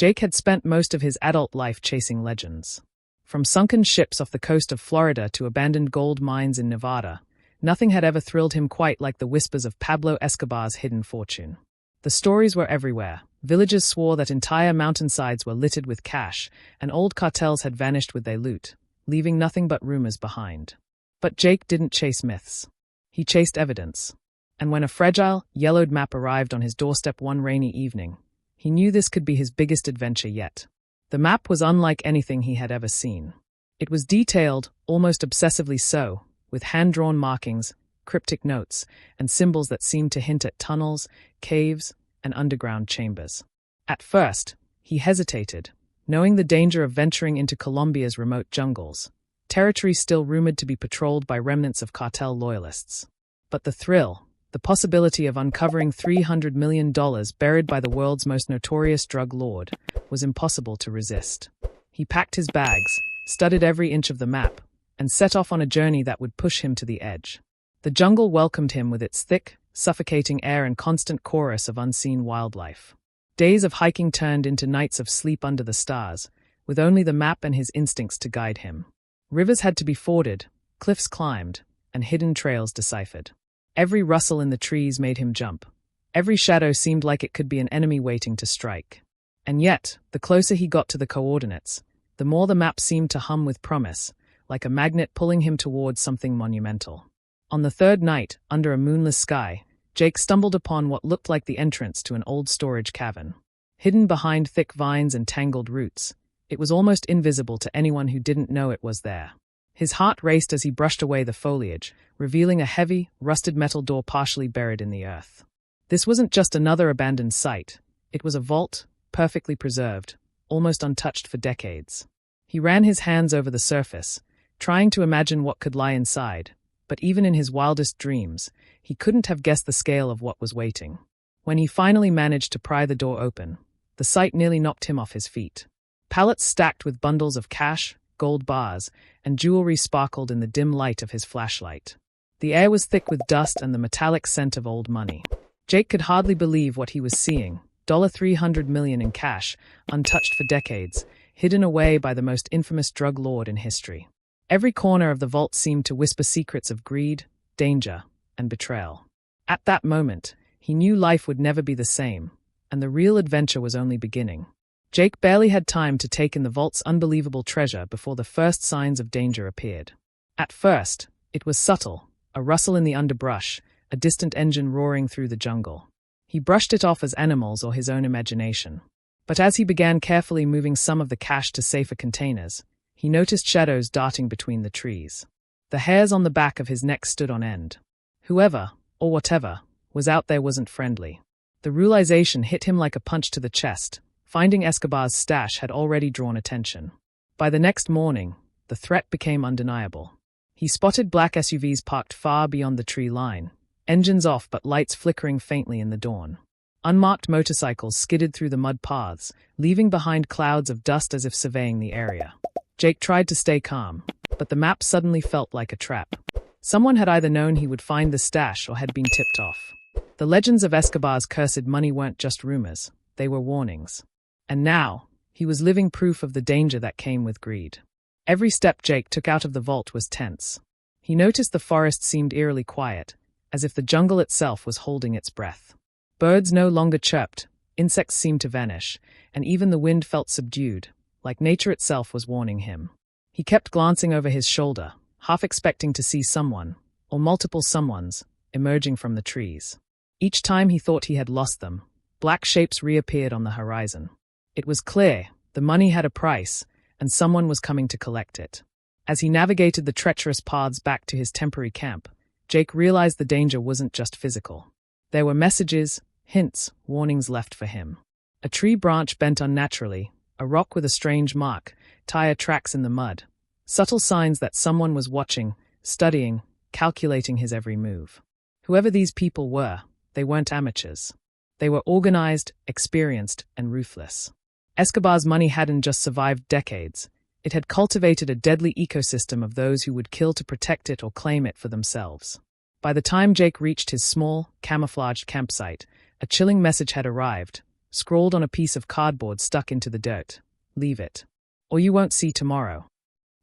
Jake had spent most of his adult life chasing legends. From sunken ships off the coast of Florida to abandoned gold mines in Nevada, nothing had ever thrilled him quite like the whispers of Pablo Escobar's hidden fortune. The stories were everywhere. Villagers swore that entire mountainsides were littered with cash, and old cartels had vanished with their loot, leaving nothing but rumors behind. But Jake didn't chase myths. He chased evidence. And when a fragile, yellowed map arrived on his doorstep one rainy evening, he knew this could be his biggest adventure yet. The map was unlike anything he had ever seen. It was detailed, almost obsessively so, with hand-drawn markings, cryptic notes, and symbols that seemed to hint at tunnels, caves, and underground chambers. At first, he hesitated, knowing the danger of venturing into Colombia's remote jungles, territory still rumored to be patrolled by remnants of cartel loyalists. But the thrill, the possibility of uncovering $300 million buried by the world's most notorious drug lord, was impossible to resist. He packed his bags, studied every inch of the map, and set off on a journey that would push him to the edge. The jungle welcomed him with its thick, suffocating air and constant chorus of unseen wildlife. Days of hiking turned into nights of sleep under the stars, with only the map and his instincts to guide him. Rivers had to be forded, cliffs climbed, and hidden trails deciphered. Every rustle in the trees made him jump. Every shadow seemed like it could be an enemy waiting to strike. And yet, the closer he got to the coordinates, the more the map seemed to hum with promise, like a magnet pulling him towards something monumental. On the third night, under a moonless sky, Jake stumbled upon what looked like the entrance to an old storage cavern. Hidden behind thick vines and tangled roots, it was almost invisible to anyone who didn't know it was there. His heart raced as he brushed away the foliage, revealing a heavy, rusted metal door partially buried in the earth. This wasn't just another abandoned site. It was a vault, perfectly preserved, almost untouched for decades. He ran his hands over the surface, trying to imagine what could lie inside, but even in his wildest dreams, he couldn't have guessed the scale of what was waiting. When he finally managed to pry the door open, the sight nearly knocked him off his feet. Pallets stacked with bundles of cash, gold bars, and jewelry sparkled in the dim light of his flashlight. The air was thick with dust and the metallic scent of old money. Jake could hardly believe what he was seeing. $300 million in cash, untouched for decades, hidden away by the most infamous drug lord in history. Every corner of the vault seemed to whisper secrets of greed, danger, and betrayal. At that moment, he knew life would never be the same, and the real adventure was only beginning. Jake barely had time to take in the vault's unbelievable treasure before the first signs of danger appeared. At first, it was subtle, a rustle in the underbrush, a distant engine roaring through the jungle. He brushed it off as animals or his own imagination. But as he began carefully moving some of the cash to safer containers, he noticed shadows darting between the trees. The hairs on the back of his neck stood on end. Whoever, or whatever, was out there wasn't friendly. The realization hit him like a punch to the chest. Finding Escobar's stash had already drawn attention. By the next morning, the threat became undeniable. He spotted black SUVs parked far beyond the tree line, engines off but lights flickering faintly in the dawn. Unmarked motorcycles skidded through the mud paths, leaving behind clouds of dust as if surveying the area. Jake tried to stay calm, but the map suddenly felt like a trap. Someone had either known he would find the stash or had been tipped off. The legends of Escobar's cursed money weren't just rumors, they were warnings. And now, he was living proof of the danger that came with greed. Every step Jake took out of the vault was tense. He noticed the forest seemed eerily quiet, as if the jungle itself was holding its breath. Birds no longer chirped, insects seemed to vanish, and even the wind felt subdued, like nature itself was warning him. He kept glancing over his shoulder, half expecting to see someone, or multiple someones, emerging from the trees. Each time he thought he had lost them, black shapes reappeared on the horizon. It was clear, the money had a price, and someone was coming to collect it. As he navigated the treacherous paths back to his temporary camp, Jake realized the danger wasn't just physical. There were messages, hints, warnings left for him. A tree branch bent unnaturally, a rock with a strange mark, tire tracks in the mud. Subtle signs that someone was watching, studying, calculating his every move. Whoever these people were, they weren't amateurs. They were organized, experienced, and ruthless. Escobar's money hadn't just survived decades. It had cultivated a deadly ecosystem of those who would kill to protect it or claim it for themselves. By the time Jake reached his small, camouflaged campsite, a chilling message had arrived. scrawled on a piece of cardboard stuck into the dirt. "Leave it, or you won't see tomorrow."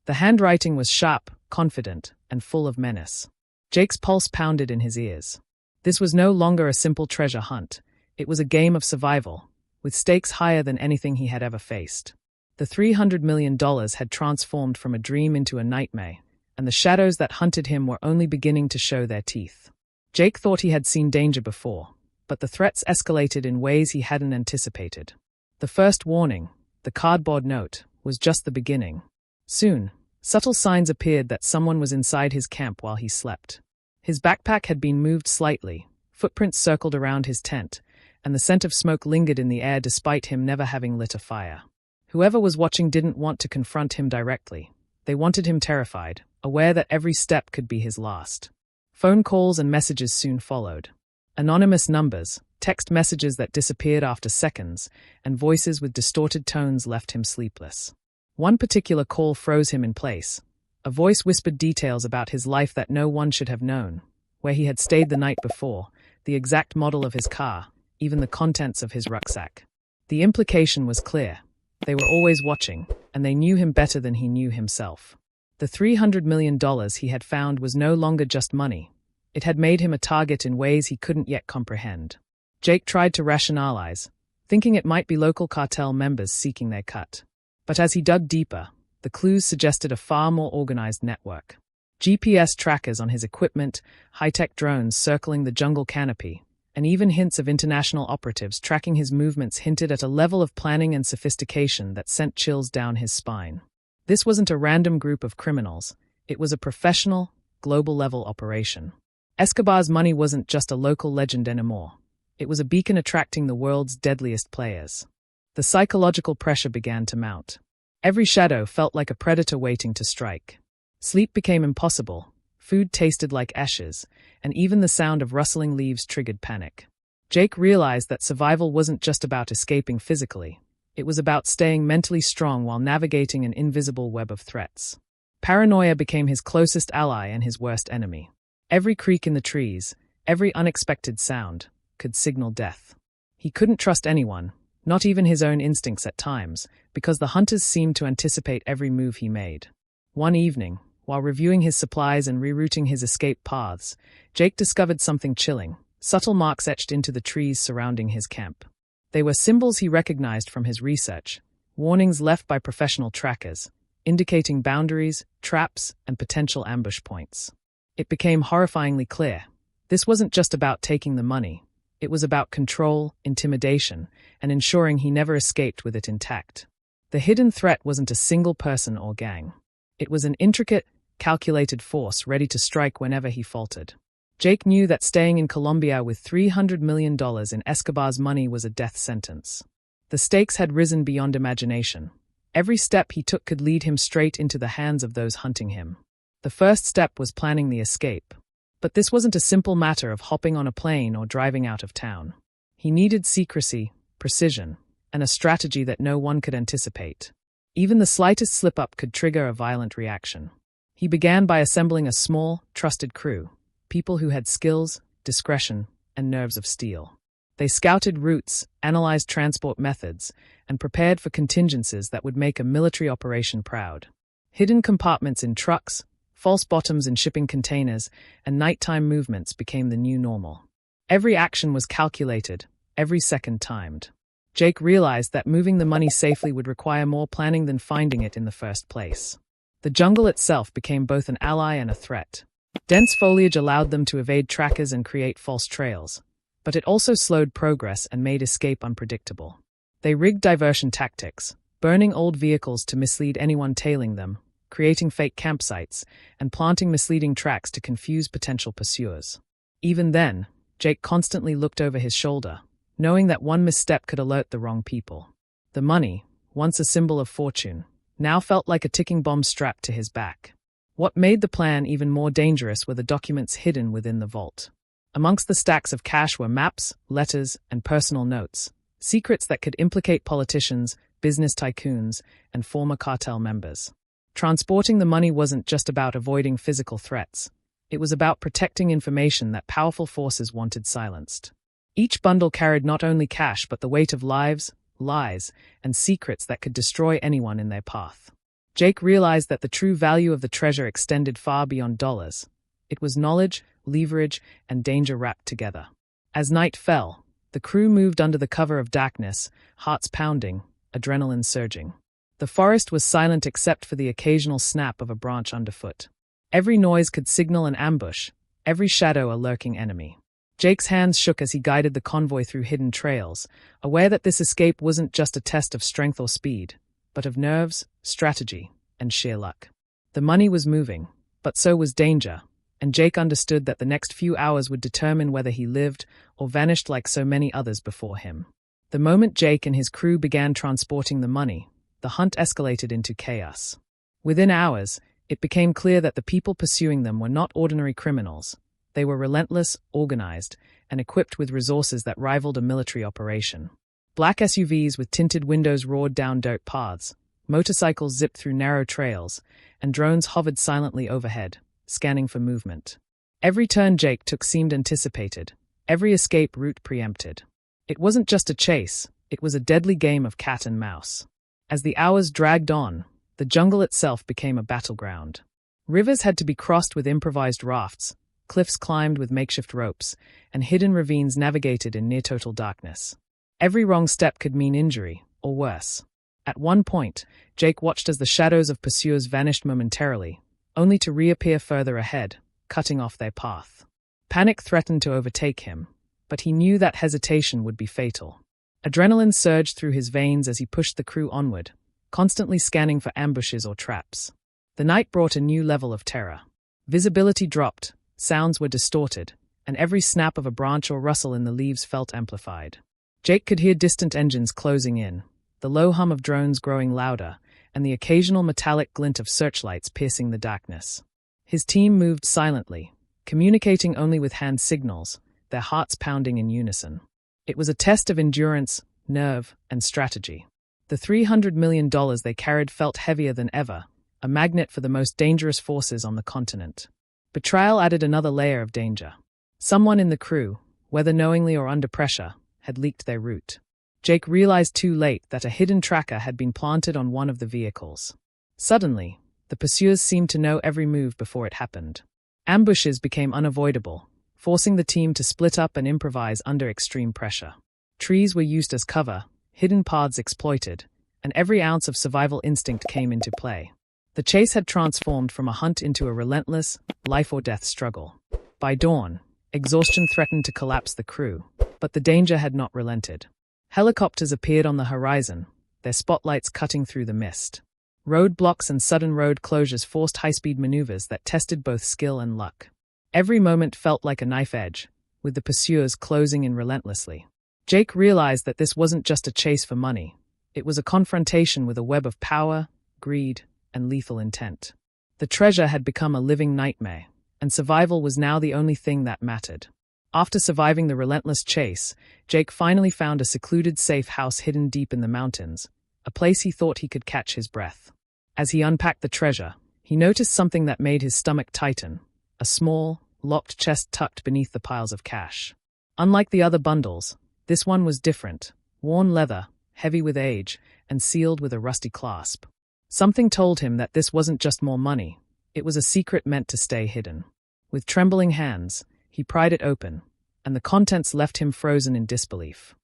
The handwriting was sharp, confident, and full of menace. Jake's pulse pounded in his ears. This was no longer a simple treasure hunt. It was a game of survival, with stakes higher than anything he had ever faced. The $300 million had transformed from a dream into a nightmare, and the shadows that hunted him were only beginning to show their teeth. Jake thought he had seen danger before, but the threats escalated in ways he hadn't anticipated. The first warning, the cardboard note, was just the beginning. Soon, subtle signs appeared that someone was inside his camp while he slept. His backpack had been moved slightly, footprints circled around his tent, and the scent of smoke lingered in the air despite him never having lit a fire. Whoever was watching didn't want to confront him directly. They wanted him terrified, aware that every step could be his last. Phone calls and messages soon followed. Anonymous numbers, text messages that disappeared after seconds, and voices with distorted tones left him sleepless. One particular call froze him in place. A voice whispered details about his life that no one should have known, where he had stayed the night before, the exact model of his car, even the contents of his rucksack. The implication was clear. They were always watching, and they knew him better than he knew himself. The $300 million he had found was no longer just money. It had made him a target in ways he couldn't yet comprehend. Jake tried to rationalize, thinking it might be local cartel members seeking their cut. But as he dug deeper, the clues suggested a far more organized network. GPS trackers on his equipment, high-tech drones circling the jungle canopy, and even hints of international operatives tracking his movements hinted at a level of planning and sophistication that sent chills down his spine. This wasn't a random group of criminals. It was a professional, global-level operation. Escobar's money wasn't just a local legend anymore. It was a beacon attracting the world's deadliest players. The psychological pressure began to mount. Every shadow felt like a predator waiting to strike. Sleep became impossible. Food tasted like ashes, and even the sound of rustling leaves triggered panic. Jake realized that survival wasn't just about escaping physically. It was about staying mentally strong while navigating an invisible web of threats. Paranoia became his closest ally and his worst enemy. Every creak in the trees, every unexpected sound, could signal death. He couldn't trust anyone, not even his own instincts at times, because the hunters seemed to anticipate every move he made. One evening, while reviewing his supplies and rerouting his escape paths, Jake discovered something chilling, subtle marks etched into the trees surrounding his camp. They were symbols he recognized from his research, warnings left by professional trackers, indicating boundaries, traps, and potential ambush points. It became horrifyingly clear. This wasn't just about taking the money. It was about control, intimidation, and ensuring he never escaped with it intact. The hidden threat wasn't a single person or gang. It was an intricate, calculated force ready to strike whenever he faltered. Jake knew that staying in Colombia with $300 million in Escobar's money was a death sentence. The stakes had risen beyond imagination. Every step he took could lead him straight into the hands of those hunting him. The first step was planning the escape. But this wasn't a simple matter of hopping on a plane or driving out of town. He needed secrecy, precision, and a strategy that no one could anticipate. Even the slightest slip-up could trigger a violent reaction. He began by assembling a small, trusted crew, people who had skills, discretion, and nerves of steel. They scouted routes, analyzed transport methods, and prepared for contingencies that would make a military operation proud. Hidden compartments in trucks, false bottoms in shipping containers, and nighttime movements became the new normal. Every action was calculated, every second timed. Jake realized that moving the money safely would require more planning than finding it in the first place. The jungle itself became both an ally and a threat. Dense foliage allowed them to evade trackers and create false trails, but it also slowed progress and made escape unpredictable. They rigged diversion tactics, burning old vehicles to mislead anyone tailing them, creating fake campsites, and planting misleading tracks to confuse potential pursuers. Even then, Jake constantly looked over his shoulder, knowing that one misstep could alert the wrong people. The money, once a symbol of fortune, now felt like a ticking bomb strapped to his back. What made the plan even more dangerous were the documents hidden within the vault. Amongst the stacks of cash were maps, letters, and personal notes, secrets that could implicate politicians, business tycoons, and former cartel members. Transporting the money wasn't just about avoiding physical threats. It was about protecting information that powerful forces wanted silenced. Each bundle carried not only cash but the weight of lives, lies, and secrets that could destroy anyone in their path. Jake realized that the true value of the treasure extended far beyond dollars. It was knowledge, leverage, and danger wrapped together. As night fell, the crew moved under the cover of darkness, hearts pounding, adrenaline surging. The forest was silent except for the occasional snap of a branch underfoot. Every noise could signal an ambush, every shadow a lurking enemy. Jake's hands shook as he guided the convoy through hidden trails, aware that this escape wasn't just a test of strength or speed, but of nerves, strategy, and sheer luck. The money was moving, but so was danger, and Jake understood that the next few hours would determine whether he lived or vanished like so many others before him. The moment Jake and his crew began transporting the money, the hunt escalated into chaos. Within hours, it became clear that the people pursuing them were not ordinary criminals. They were relentless, organized, and equipped with resources that rivaled a military operation. Black SUVs with tinted windows roared down dirt paths, motorcycles zipped through narrow trails, and drones hovered silently overhead, scanning for movement. Every turn Jake took seemed anticipated, every escape route preempted. It wasn't just a chase, it was a deadly game of cat and mouse. As the hours dragged on, the jungle itself became a battleground. Rivers had to be crossed with improvised rafts, cliffs climbed with makeshift ropes, and hidden ravines navigated in near-total darkness. Every wrong step could mean injury, or worse. At one point, Jake watched as the shadows of pursuers vanished momentarily, only to reappear further ahead, cutting off their path. Panic threatened to overtake him, but he knew that hesitation would be fatal. Adrenaline surged through his veins as he pushed the crew onward, constantly scanning for ambushes or traps. The night brought a new level of terror. Visibility dropped, sounds were distorted, and every snap of a branch or rustle in the leaves felt amplified. Jake could hear distant engines closing in, the low hum of drones growing louder, and the occasional metallic glint of searchlights piercing the darkness. His team moved silently, communicating only with hand signals, their hearts pounding in unison. It was a test of endurance, nerve, and strategy. The $300 million they carried felt heavier than ever, a magnet for the most dangerous forces on the continent. Betrayal added another layer of danger. Someone in the crew, whether knowingly or under pressure, had leaked their route. Jake realized too late that a hidden tracker had been planted on one of the vehicles. Suddenly, the pursuers seemed to know every move before it happened. Ambushes became unavoidable, forcing the team to split up and improvise under extreme pressure. Trees were used as cover, hidden paths exploited, and every ounce of survival instinct came into play. The chase had transformed from a hunt into a relentless, life-or-death struggle. By dawn, exhaustion threatened to collapse the crew, but the danger had not relented. Helicopters appeared on the horizon, their spotlights cutting through the mist. Roadblocks and sudden road closures forced high-speed maneuvers that tested both skill and luck. Every moment felt like a knife edge, with the pursuers closing in relentlessly. Jake realized that this wasn't just a chase for money. It was a confrontation with a web of power, greed, and lethal intent. The treasure had become a living nightmare, and survival was now the only thing that mattered. After surviving the relentless chase, Jake finally found a secluded safe house hidden deep in the mountains, a place he thought he could catch his breath. As he unpacked the treasure, he noticed something that made his stomach tighten, a small, locked chest tucked beneath the piles of cash. Unlike the other bundles, this one was different, worn leather, heavy with age, and sealed with a rusty clasp. Something told him that this wasn't just more money, it was a secret meant to stay hidden. With trembling hands, he pried it open, and the contents left him frozen in disbelief.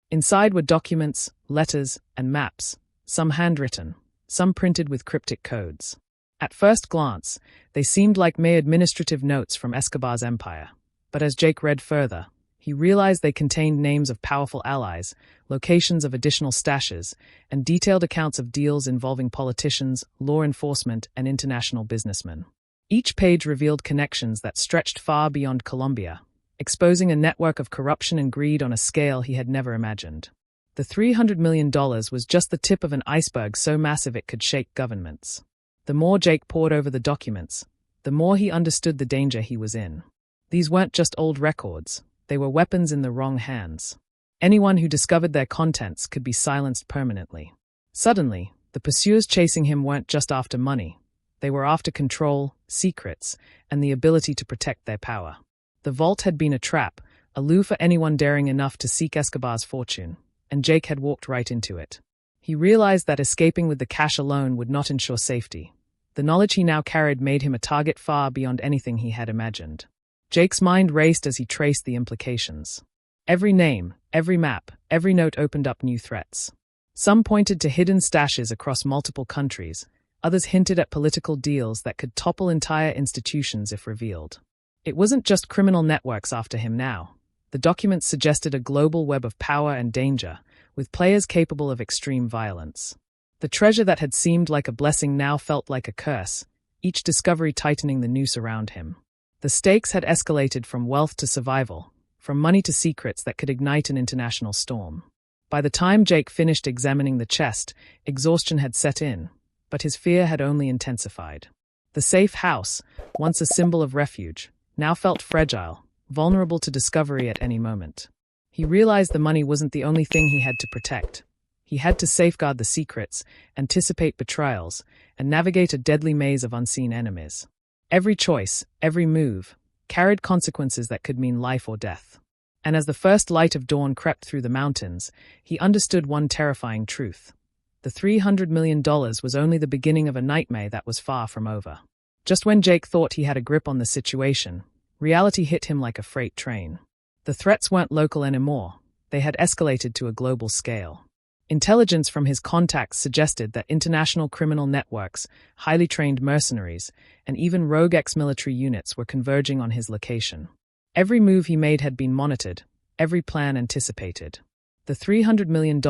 Inside were documents, letters, and maps, some handwritten, some printed with cryptic codes. At first glance, they seemed like mere administrative notes from Escobar's empire, but as Jake read further, he realized they contained names of powerful allies, locations of additional stashes, and detailed accounts of deals involving politicians, law enforcement, and international businessmen. Each page revealed connections that stretched far beyond Colombia, exposing a network of corruption and greed on a scale he had never imagined. The $300 million was just the tip of an iceberg so massive it could shake governments. The more Jake pored over the documents, the more he understood the danger he was in. These weren't just old records, they were weapons in the wrong hands. Anyone who discovered their contents could be silenced permanently. Suddenly, the pursuers chasing him weren't just after money. They were after control, secrets, and the ability to protect their power. The vault had been a trap, a lure for anyone daring enough to seek Escobar's fortune, and Jake had walked right into it. He realized that escaping with the cash alone would not ensure safety. The knowledge he now carried made him a target far beyond anything he had imagined. Jake's mind raced as he traced the implications. Every name, every map, every note opened up new threats. Some pointed to hidden stashes across multiple countries, others hinted at political deals that could topple entire institutions if revealed. It wasn't just criminal networks after him now. The documents suggested a global web of power and danger, with players capable of extreme violence. The treasure that had seemed like a blessing now felt like a curse, each discovery tightening the noose around him. The stakes had escalated from wealth to survival, from money to secrets that could ignite an international storm. By the time Jake finished examining the chest, exhaustion had set in, but his fear had only intensified. The safe house, once a symbol of refuge, now felt fragile, vulnerable to discovery at any moment. He realized the money wasn't the only thing he had to protect. He had to safeguard the secrets, anticipate betrayals, and navigate a deadly maze of unseen enemies. Every choice, every move, carried consequences that could mean life or death. And as the first light of dawn crept through the mountains, he understood one terrifying truth. The $300 million was only the beginning of a nightmare that was far from over. Just when Jake thought he had a grip on the situation, reality hit him like a freight train. The threats weren't local anymore. They had escalated to a global scale. Intelligence from his contacts suggested that international criminal networks, highly trained mercenaries, and even rogue ex-military units were converging on his location. Every move he made had been monitored, every plan anticipated. The $300 million,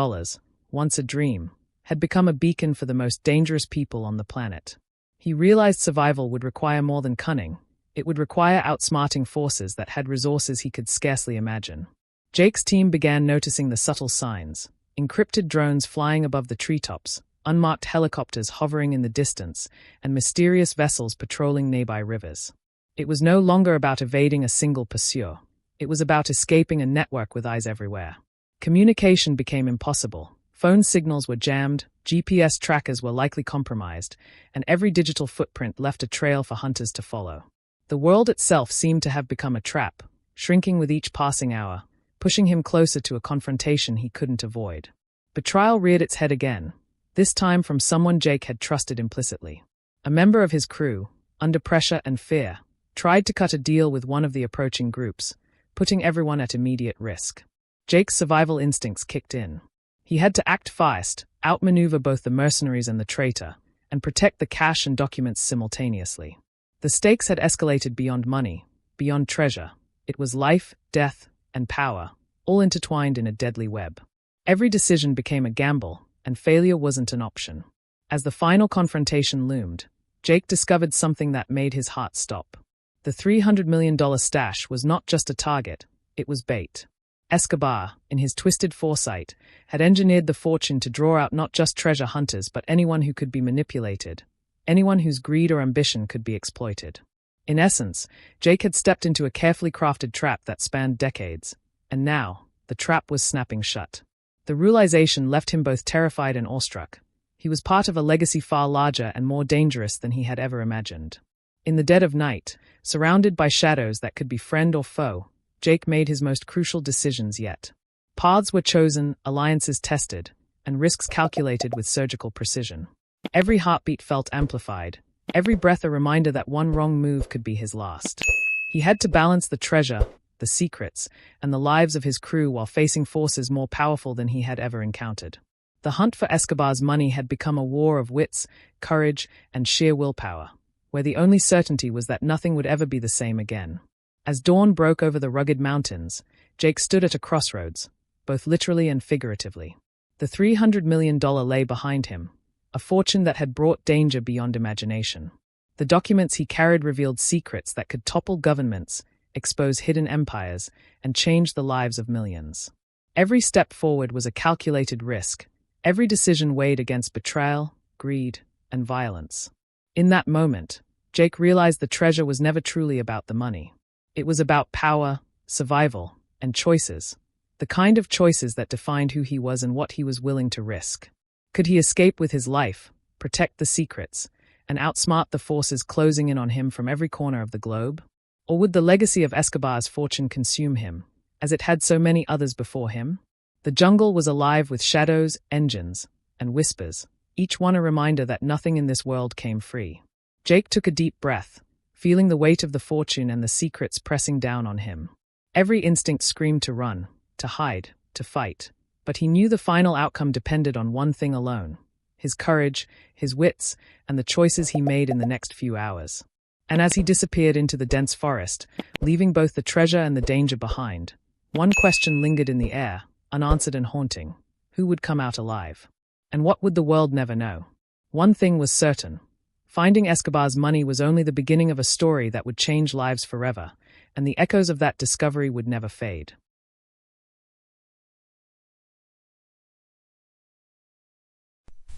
once a dream, had become a beacon for the most dangerous people on the planet. He realized survival would require more than cunning. It would require outsmarting forces that had resources he could scarcely imagine. Jake's team began noticing the subtle signs. Encrypted drones flying above the treetops, unmarked helicopters hovering in the distance, and mysterious vessels patrolling nearby rivers. It was no longer about evading a single pursuer. It was about escaping a network with eyes everywhere. Communication became impossible. Phone signals were jammed, GPS trackers were likely compromised, and every digital footprint left a trail for hunters to follow. The world itself seemed to have become a trap, shrinking with each passing hour, pushing him closer to a confrontation he couldn't avoid. Betrayal reared its head again, this time from someone Jake had trusted implicitly. A member of his crew, under pressure and fear, tried to cut a deal with one of the approaching groups, putting everyone at immediate risk. Jake's survival instincts kicked in. He had to act fast, outmaneuver both the mercenaries and the traitor, and protect the cash and documents simultaneously. The stakes had escalated beyond money, beyond treasure. It was life, death, and power, all intertwined in a deadly web. Every decision became a gamble, and failure wasn't an option. As the final confrontation loomed, Jake discovered something that made his heart stop. The $300 million stash was not just a target, it was bait. Escobar, in his twisted foresight, had engineered the fortune to draw out not just treasure hunters but anyone who could be manipulated, anyone whose greed or ambition could be exploited. In essence, Jake had stepped into a carefully crafted trap that spanned decades, and now, the trap was snapping shut. The realization left him both terrified and awestruck. He was part of a legacy far larger and more dangerous than he had ever imagined. In the dead of night, surrounded by shadows that could be friend or foe, Jake made his most crucial decisions yet. Paths were chosen, alliances tested, and risks calculated with surgical precision. Every heartbeat felt amplified, every breath a reminder that one wrong move could be his last. He had to balance the treasure, the secrets, and the lives of his crew while facing forces more powerful than he had ever encountered. The hunt for Escobar's money had become a war of wits, courage, and sheer willpower, where the only certainty was that nothing would ever be the same again. As dawn broke over the rugged mountains, Jake stood at a crossroads, both literally and figuratively. The $300 million lay behind him, a fortune that had brought danger beyond imagination. The documents he carried revealed secrets that could topple governments, expose hidden empires, and change the lives of millions. Every step forward was a calculated risk, every decision weighed against betrayal, greed, and violence. In that moment, Jake realized the treasure was never truly about the money. It was about power, survival, and choices, the kind of choices that defined who he was and what he was willing to risk. Could he escape with his life, protect the secrets, and outsmart the forces closing in on him from every corner of the globe? Or would the legacy of Escobar's fortune consume him, as it had so many others before him. The jungle was alive with shadows, engines, and whispers, each one a reminder that nothing in this world came free. Jake took a deep breath, feeling the weight of the fortune and the secrets pressing down on him. Every instinct screamed to run, to hide, to fight, but he knew the final outcome depended on one thing alone: his courage, his wits, and the choices he made in the next few hours. And as he disappeared into the dense forest, leaving both the treasure and the danger behind, one question lingered in the air, unanswered and haunting: who would come out alive? And what would the world never know? One thing was certain: finding Escobar's money was only the beginning of a story that would change lives forever, and the echoes of that discovery would never fade.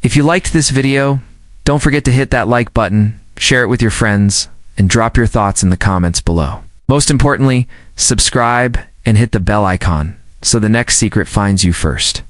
If you liked this video, don't forget to hit that like button, share it with your friends, and drop your thoughts in the comments below. Most importantly, subscribe and hit the bell icon so the next secret finds you first.